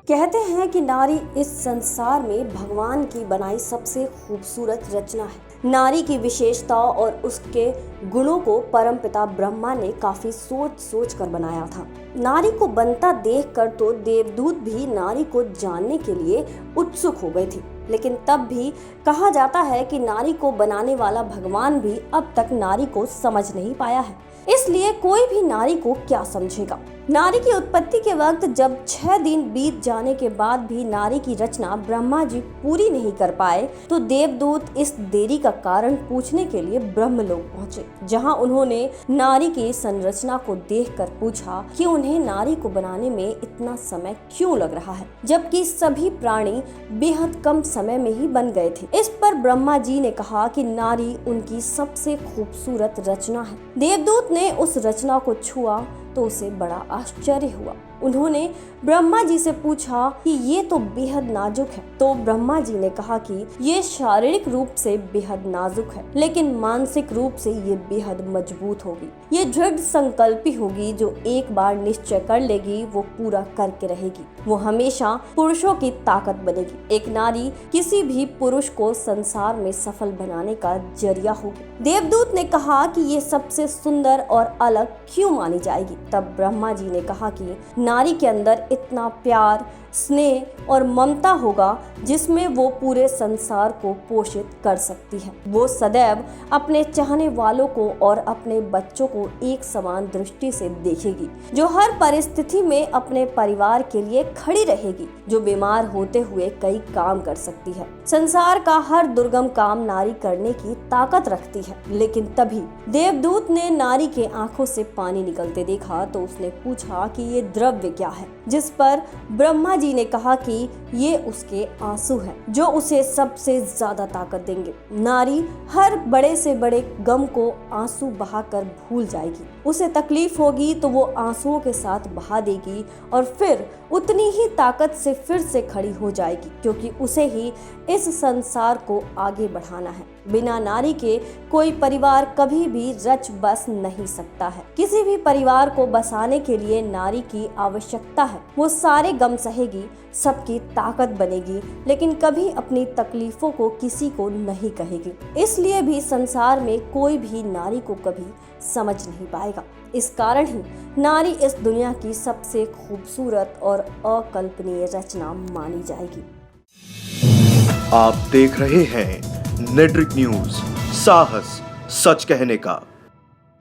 कहते हैं कि नारी इस संसार में भगवान की बनाई सबसे खूबसूरत रचना है। नारी की विशेषता और उसके गुणों को परमपिता ब्रह्मा ने काफी सोच सोच कर बनाया था। नारी को बनता देखकर तो देवदूत भी नारी को जानने के लिए उत्सुक हो गए थे, लेकिन तब भी कहा जाता है कि नारी को बनाने वाला भगवान भी अब तक नारी को समझ नहीं पाया है, इसलिए कोई भी नारी को क्या समझेगा। नारी की उत्पत्ति के वक्त जब 6 दिन बीत जाने के बाद भी नारी की रचना ब्रह्मा जी पूरी नहीं कर पाए, तो देवदूत इस देरी का कारण पूछने के लिए ब्रह्मलोक पहुंचे, जहां उन्होंने नारी की संरचना को देखकर पूछा कि उन्हें नारी को बनाने में इतना समय क्यों लग रहा है, जबकि सभी प्राणी बेहद कम समय में ही बन गए थे। इस पर ब्रह्मा जी ने कहा कि नारी उनकी सबसे खूबसूरत रचना है। देवदूत ने उस रचना को छुआ तो उसे बड़ा आश्चर्य हुआ। उन्होंने ब्रह्मा जी से पूछा कि ये तो बेहद नाजुक है। तो ब्रह्मा जी ने कहा कि ये शारीरिक रूप से बेहद नाजुक है, लेकिन मानसिक रूप से ये बेहद मजबूत होगी। ये दृढ़ संकल्पी होगी, जो एक बार निश्चय कर लेगी वो पूरा करके रहेगी। वो हमेशा पुरुषों की ताकत बनेगी। एक नारी किसी भी पुरुष को संसार में सफल बनाने का जरिया होगी। देवदूत ने कहा कि ये सबसे सुंदर और अलग क्यों मानी जाएगी। तब ब्रह्मा जी ने कहा कि नारी के अंदर इतना प्यार, स्नेह और ममता होगा जिसमें वो पूरे संसार को पोषित कर सकती है। वो सदैव अपने चाहने वालों को और अपने बच्चों को एक समान दृष्टि से देखेगी, जो हर परिस्थिति में अपने परिवार के लिए खड़ी रहेगी, जो बीमार होते हुए कई काम कर सकती है। संसार का हर दुर्गम काम नारी करने की ताकत रखती है। लेकिन तभी देवदूत ने नारी के आंखों से पानी निकलते देखा तो उसने पूछा कि ये द्रव्य क्या है, जिस पर ब्रह्मा जी ने कहा कि ये उसके आंसू हैं, जो उसे सबसे ज्यादा ताकत देंगे। नारी हर बड़े से बड़े गम को आंसू बहाकर भूल जाएगी। उसे तकलीफ होगी तो वो आंसुओं के साथ बहा देगी और फिर उतनी ही ताकत से फिर से खड़ी हो जाएगी, क्योंकि उसे ही इस संसार को आगे बढ़ाना है। बिना नारी के कोई परिवार कभी भी रच बस नहीं सकता है। किसी भी परिवार को बसाने के लिए नारी की आवश्यकता है। वो सारे गम सहेगी, सबकी ताकत बनेगी, लेकिन कभी अपनी तकलीफों को किसी को नहीं कहेगी। इसलिए भी संसार में कोई भी नारी को कभी समझ नहीं पाएगा। इस कारण ही नारी इस दुनिया की सबसे खूबसूरत और अकल्पनीय रचना मानी जाएगी। आप देख रहे हैं नेट्रिक न्यूज, साहस सच कहने का।